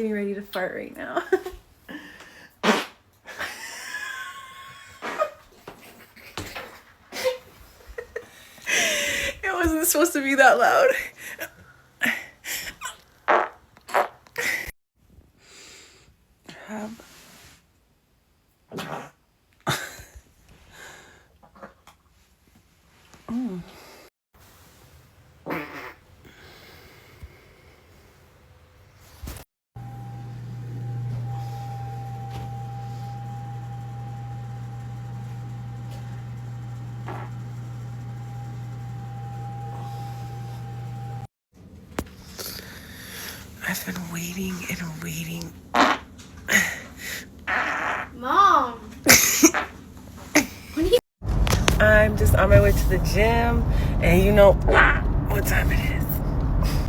getting ready to fart right now. It wasn't supposed to be that loud. I've been waiting and waiting. Mom! I'm just on my way to the gym, and you know what time it is.